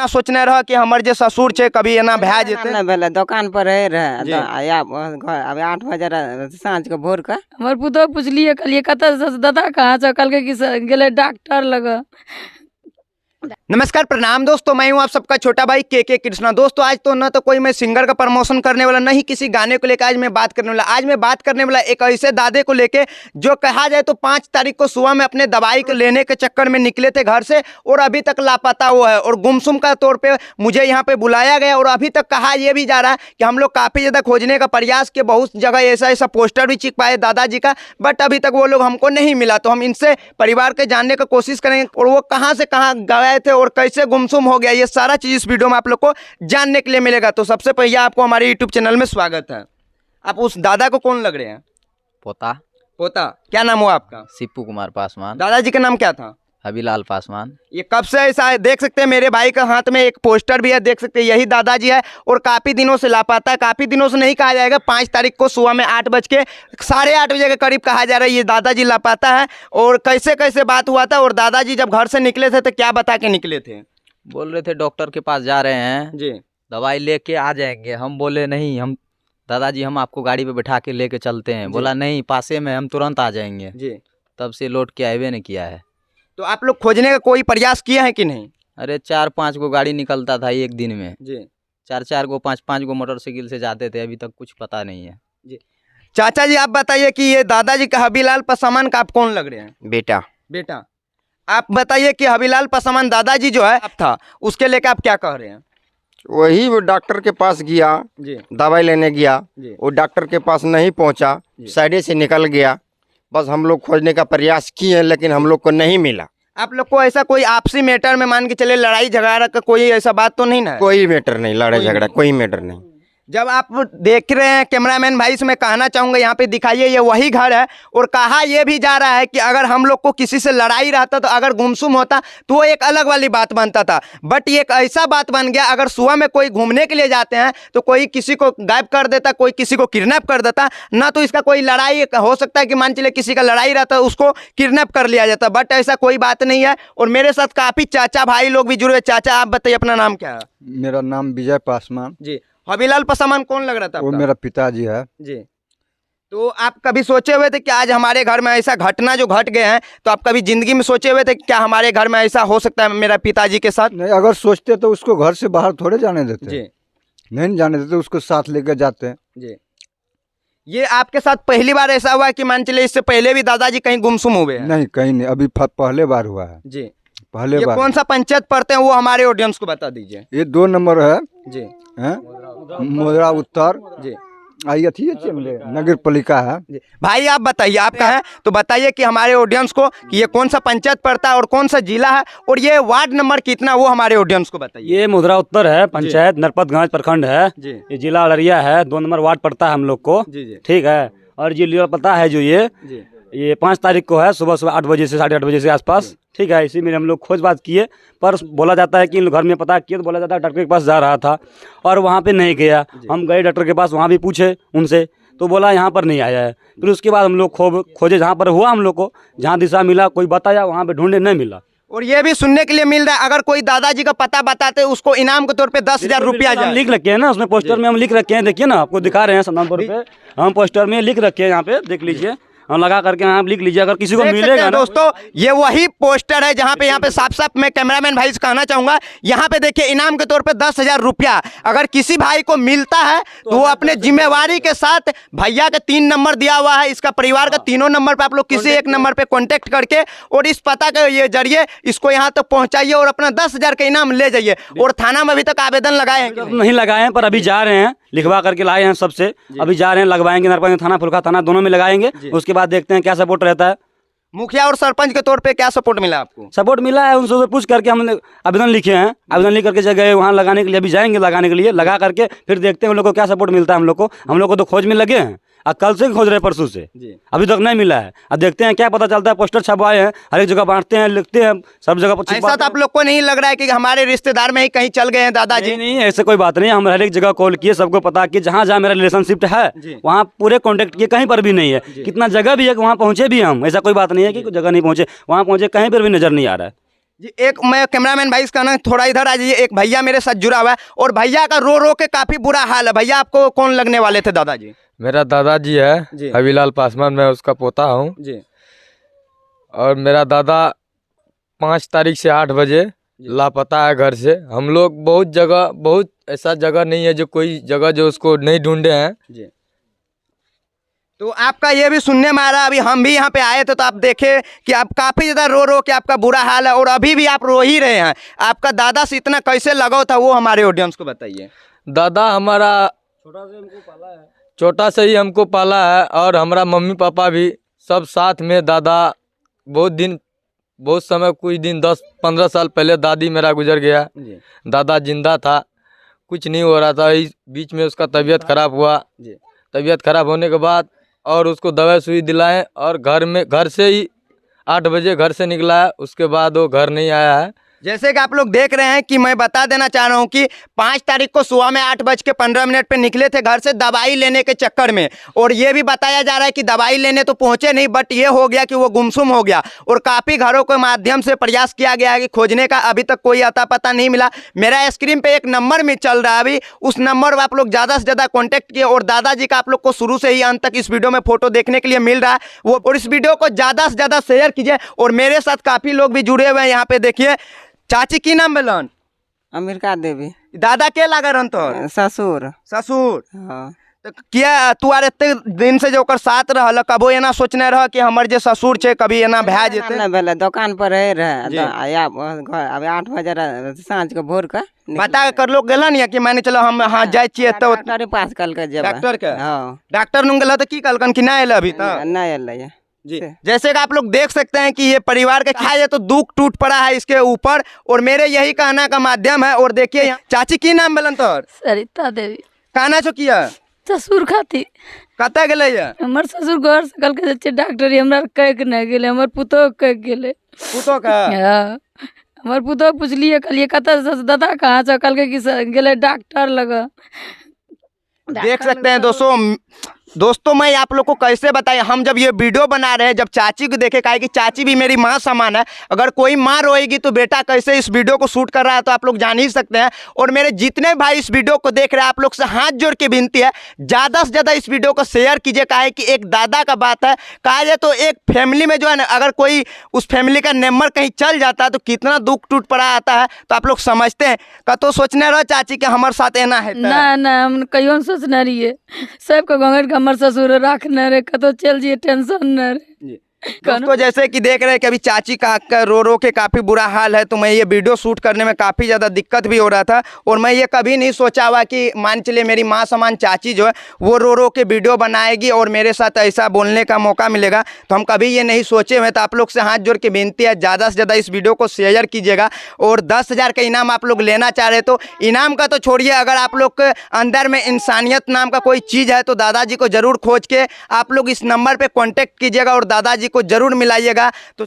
ना सोचने रह कि हमर जे ससुर छे कभी एना भै जेते ना भेले दुकान पर रहे या अब 8 बजे साँझ के भोर के हमर पुतोह पुछलिए कहलिए कतऽ से दादा कहाँ छ कहलकै कि गेले डॉक्टर लग। नमस्कार प्रणाम दोस्तों, मैं हूं आप सबका छोटा भाई के कृष्णा। दोस्तों आज तो न तो कोई मैं सिंगर का प्रमोशन करने वाला, नहीं किसी गाने को लेकर आज मैं बात करने वाला। आज मैं बात करने वाला एक ऐसे दादे को लेके जो कहा जाए तो 5 तारीख को सुबह में अपने दवाई को लेने के चक्कर में निकले थे घर से और अभी तक लापता हुआ है और गुमसुम का तौर पे मुझे यहाँ पे बुलाया गया और अभी तक कहा यह भी जा रहा है कि हम लोग काफ़ी ज़्यादा खोजने का प्रयास किए, बहुत जगह ऐसा पोस्टर भी चिपकाए दादाजी का, बट अभी तक वो लोग हमको नहीं मिला। तो हम इनसे परिवार के जानने का कोशिश करेंगे और वो कहाँ से कहाँ गए थे और कैसे गुमसुम हो गया, ये सारा चीज इस वीडियो में आप लोग को जानने के लिए मिलेगा। तो सबसे पहले आपको हमारे यूट्यूब चैनल में स्वागत है। आप उस दादा को कौन लग रहे हैं? पोता। पोता, क्या नाम हुआ आपका? सिप्पू कुमार पासवान। दादाजी का नाम क्या था? अभिलाल पासवान। ये कब से ऐसा है? देख सकते हैं मेरे भाई का हाथ में एक पोस्टर भी है, देख सकते हैं यही दादाजी है और काफ़ी दिनों से लापता है। काफ़ी दिनों से नहीं कहा जाएगा, 5 तारीख को सुबह में 8:08 के करीब कहा जा रहा है ये दादाजी लापता है। और कैसे कैसे बात हुआ था और दादाजी जब घर से निकले थे तो क्या बता के निकले थे? बोल रहे थे डॉक्टर के पास जा रहे हैं जी, दवाई लेके आ जाएंगे। हम बोले नहीं, हम दादाजी हम आपको गाड़ी पे बैठा के लेके चलते हैं। बोला नहीं, पासे में हम तुरंत आ जाएंगे। जी। तब से लौट के आए नहीं किया है। तो आप लोग खोजने का कोई प्रयास किया है कि नहीं? अरे 4-5 गो गाड़ी निकलता था एक दिन में। जी। 4-4 गो 5-5 गो मोटरसाइकिल से जाते थे। अभी तक कुछ पता नहीं है। जी। चाचा जी आप बताइए कि ये दादाजी का हबीलाल पासवान का आप कौन लग रहे हैं? बेटा। बेटा, आप बताइए कि हबीलाल पासवान दादाजी जो है आप था, उसके लेकर आप क्या कह रहे हैं? वही वो डॉक्टर के पास गया जी, दवाई लेने गया, जी। वो डॉक्टर के पास नहीं पहुंचा, साइडे से निकल गया। बस हम लोग खोजने का प्रयास किए लेकिन हम लोग को नहीं मिला। आप लोग को ऐसा कोई आपसी मैटर में मान के चले लड़ाई झगड़ा का कोई ऐसा बात तो नहीं ना है? कोई मैटर नहीं, लड़ाई झगड़ा कोई मैटर नहीं। जब आप देख रहे हैं कैमरामैन भाई से मैं कहना चाहूँगा यहाँ पे दिखाइए, ये वही घर है और कहा यह भी जा रहा है कि अगर हम लोग को किसी से लड़ाई रहता तो अगर गुमसुम होता तो वो एक अलग वाली बात बनता था, बट ये एक ऐसा बात बन गया अगर सुबह में कोई घूमने के लिए जाते हैं तो कोई किसी को गायब कर देता, कोई किसी को किडनैप कर देता ना। तो इसका कोई लड़ाई हो सकता है कि मान चले किसी का लड़ाई रहता है उसको किडनैप कर लिया जाता, बट ऐसा कोई बात नहीं है। और मेरे साथ काफ़ी चाचा भाई लोग भी जुड़े। चाचा आप बताइए अपना नाम क्या है? मेरा नाम विजय पासवान। जी। हबीलाल पासवान कौन लग रहा था? वो मेरा पिताजी है। जी। तो आप कभी सोचे हुए थे कि आज हमारे घर में ऐसा घटना जो घट गए हैं, तो आप कभी जिंदगी में सोचे हुए थे कि क्या हमारे घर में ऐसा हो सकता है मेरा पिताजी के साथ? नहीं, अगर सोचते तो उसको घर से बाहर थोड़े जाने देते। जी। नहीं जाने देते, उसको साथ लेकर जाते हैं। जी। ये आपके साथ पहली बार ऐसा हुआ कि मान चले इससे पहले भी दादाजी कहीं गुमसुम हुए हैं? नहीं, कहीं नहीं, अभी पहले बार हुआ है। जी। पहले ये बार। कौन सा पंचायत पढ़ते हैं वो हमारे ऑडियंस को बता दीजिए। ये 2 नंबर है। जी। मोदरा उत्तर। जी। आई थी नगर पालिका है। जी। भाई आप बताइए, आप कहाँ हैं तो बताइए कि हमारे ऑडियंस को कि ये कौन सा पंचायत पड़ता है और कौन सा जिला है और ये वार्ड नंबर कितना, वो हमारे ऑडियंस को बताइए। ये मुद्रा उत्तर है, पंचायत नरपतगंज प्रखंड है। जी। ये जिला अररिया है, 2 नंबर वार्ड पड़ता है हम लोग को। जी, जी। ठीक है। और ये लिया पता है जो ये 5 तारीख को है, सुबह 8 बजे से 8:30 बजे से आसपास। ठीक है। इसी में हम लोग खोज-बाज किए, पर बोला जाता है कि इन घर में पता किए तो बोला जाता है डॉक्टर के पास जा रहा था और वहाँ पे नहीं गया। हम गए डॉक्टर के पास, वहाँ भी पूछे उनसे तो बोला यहाँ पर नहीं आया है। फिर उसके बाद हम लोग खोजे, जहाँ पर हुआ हम लोग को जहाँ दिशा मिला कोई बताया, वहाँ पे ढूंढे, नहीं मिला। और ये भी सुनने के लिए मिल रहा है अगर कोई दादाजी का पता बताते उसको इनाम के तौर पे 10,000 रुपया हम लिख रखे हैं ना उसमें, पोस्टर में हम लिख रखे हैं। देखिए ना, आपको दिखा रहे हैं संधानपुर पे, हम पोस्टर में लिख रखे हैं, यहाँ पे देख लीजिए, हम लगा करके आप लिख लीजिए, अगर किसी को मिलेगा ना। दोस्तों ये वही पोस्टर है जहाँ पे यहाँ पे साफ साफ मैं कैमरामैन भाई से कहना चाहूंगा, यहाँ पे देखिए इनाम के तौर पे 10,000 रुपया अगर किसी भाई को मिलता है तो वो अपने जिम्मेवारी के साथ, भैया के 3 नंबर दिया हुआ है, इसका परिवार का 3 नंबर पे आप लोग किसी एक नंबर पे कॉन्टेक्ट करके और इस पता के ये जरिए इसको यहाँ तक पहुँचाइए और अपना 10,000 का इनाम ले जाइए। और थाना में अभी तक आवेदन लगाए हैं? नहीं लगाए हैं, पर अभी जा रहे हैं, लिखवा करके लाए हैं सबसे, अभी जा रहे हैं, लगवाएंगे। नरपतगंज थाना, फुलका थाना, दोनों में लगाएंगे। उसके बाद देखते हैं क्या सपोर्ट रहता है। मुखिया और सरपंच के तौर पे क्या सपोर्ट मिला आपको? सपोर्ट मिला है, उनसे पूछ करके हमने आवेदन लिखे हैं, आवेदन लिख करके जगह वहाँ लगाने के लिए अभी जाएंगे, लगाने के लिए लगा करके फिर देखते हैं उन लोग को क्या सपोर्ट मिलता है। हम लोग को तो खोज में लगे हैं, कल से खोज रहे, परसों से, अभी तक नहीं मिला है। अब देखते हैं क्या पता चलता है। पोस्टर छपवाए हैं, हर एक जगह बांटते हैं, लिखते हैं, सब जगह। ऐसा तो आप लोग को नहीं लग रहा है कि हमारे रिश्तेदार में ही कहीं चल गए हैं दादाजी? नहीं, ऐसे कोई बात नहीं। हम हर एक जगह कॉल किए, सबको पता किए, जहाँ जहाँ मेरा रिलेशनशिप है वहाँ पूरे कॉन्टेक्ट किए, कहीं पर भी नहीं है। कितना जगह भी है, वहाँ पहुँचे भी हम, ऐसा कोई बात नहीं है कि जगह नहीं पहुँचे, वहाँ पहुँचे, कहीं पर भी नजर नहीं आ रहा है। जी एक मैं कैमरामैन भाई इसका ना थोड़ा इधर आ जाइए, एक भैया मेरे साथ जुड़ा हुआ है और भैया का रो रो के काफी बुरा हाल है। भैया आपको कौन लगने वाले थे दादाजी? मेरा दादाजी जी। है अभिलाल पासवान, मैं उसका पोता हूँ। जी और मेरा दादा 5 तारीख से 8 बजे लापता है घर से। हम लोग बहुत जगह, बहुत ऐसा जगह नहीं है जो कोई जगह जो उसको नहीं ढूंढे हैं। जी। तो आपका ये भी सुनने में आ रहा है, अभी हम भी यहाँ पे आए थे तो आप देखे कि आप काफी ज्यादा रो रो के आपका बुरा हाल है और अभी भी आप रो ही रहे हैं। आपका दादा से इतना कैसे लगाव था वो हमारे ऑडियंस को बताइए। दादा हमारा छोटा से ही हमको पाला है और हमारा मम्मी पापा भी सब साथ में। दादा बहुत समय, कुछ दिन 10-15 साल पहले दादी मेरा गुजर गया। दादा जिंदा था, कुछ नहीं हो रहा था। इस बीच में उसका तबीयत खराब हुआ। तबीयत खराब होने के बाद और उसको दवाई सुई दिलाएं और घर से ही 8 बजे घर से निकला है। उसके बाद वो घर नहीं आया है। जैसे कि आप लोग देख रहे हैं कि मैं बता देना चाह रहा हूं कि 5 तारीख को सुबह में 8:15 पे निकले थे घर से दवाई लेने के चक्कर में, और ये भी बताया जा रहा है कि दवाई लेने तो पहुंचे नहीं, बट ये हो गया कि वो गुमसुम हो गया और काफ़ी घरों के माध्यम से प्रयास किया गया है कि खोजने का, अभी तक कोई अता पता नहीं मिला। मेरा स्क्रीन पे एक नंबर में चल रहा है अभी, उस नंबर पर आप लोग ज़्यादा से ज़्यादा कॉन्टैक्ट किए और दादाजी का आप लोग को शुरू से ही अंत तक इस वीडियो में फोटो देखने के लिए मिल रहा है वो, और इस वीडियो को ज़्यादा से ज़्यादा शेयर कीजिए। और मेरे साथ काफ़ी लोग भी जुड़े हुए हैं यहाँ पे, देखिए चाची की नाम बेलन? अमेरिका देवी। दादा के लगा रन तो ससुर। ससुर। हाँ। तो क्या तू आर एते दिन से जो ओकर साथ रहल, कबो एना सोचने रह कि हमर जे ससुर छे कभी एना भै जेते? ना भेले, दुकान पर रहे या अभी 8 बजे साँझ के भोर के बता कर लोग गेलन या कि माने चलो हम हाँ जाय छिए तो डॉक्टर पास कल के जेबे। डॉक्टर के? हाँ। डॉक्टर नु गेल त की कहलकन कि ना एले अभी तक? ना एले। जी जैसे कि आप लोग देख सकते हैं कि ये परिवार के खाया तो दुख टूट पड़ा है इसके ऊपर, और मेरे यही कहना का माध्यम है। और देखिए यहाँ चाची की नाम बेलन तोर? सरिता देवी। कहना छो किया ससुर खाती कत गेले ये? हमर ससुर घर से कल के डॉक्टर हमरा कह के नहीं गेले, हमर पुतोह कह गेले। पुतो का? हाँ, हमर पुतोह पूछलिए, कहलिए कत दादा कहाँ छ? कल के गेले डॉक्टर लगा। देख सकते हैं दोस्तों मैं आप लोग को कैसे बताएं, हम जब ये वीडियो बना रहे हैं, जब चाची को देखे, कहा कि चाची भी मेरी माँ समान है, अगर कोई माँ रोएगी तो बेटा कैसे इस वीडियो को शूट कर रहा है तो आप लोग जान ही सकते हैं। और मेरे जितने भाई इस वीडियो को देख रहे हैं, आप लोग से हाथ जोड़ के विनती है ज़्यादा से ज़्यादा इस वीडियो को शेयर कीजिए। कहा है कि एक दादा का बात है, कहा जाए तो एक फैमिली में जो है ना, अगर कोई उस फैमिली का मेंबर कहीं चल जाता है तो कितना दुख टूट पड़ा आता है, तो आप लोग समझते हैं। का तो सोचने रहो चाची के हमारे साथ एना है ना हम कहियो न सोचना रहिए, सबके घोंघट के हमर ससुर रखने रे, कतो चल जिए टेंशन न रे। दोस्तों जैसे कि देख रहे हैं कि अभी चाची का रो रो के काफ़ी बुरा हाल है, तो मैं ये वीडियो शूट करने में काफ़ी ज़्यादा दिक्कत भी हो रहा था। और मैं ये कभी नहीं सोचा हुआ कि मान चलिए मेरी माँ समान चाची जो है वो रो रो के वीडियो बनाएगी और मेरे साथ ऐसा बोलने का मौका मिलेगा, तो हम कभी ये नहीं सोचे हुए। तो आप लोग से हाथ जोड़ के विनती है ज़्यादा से ज़्यादा इस वीडियो को शेयर कीजिएगा। और 10,000 का इनाम आप लोग लेना चाह रहे तो इनाम का तो छोड़िए, अगर आप लोग के अंदर में इंसानियत नाम का कोई चीज़ है तो दादाजी को ज़रूर खोज के आप लोग इस नंबर पर कॉन्टेक्ट कीजिएगा और दादाजी को जरूर मिलाइएगा। तो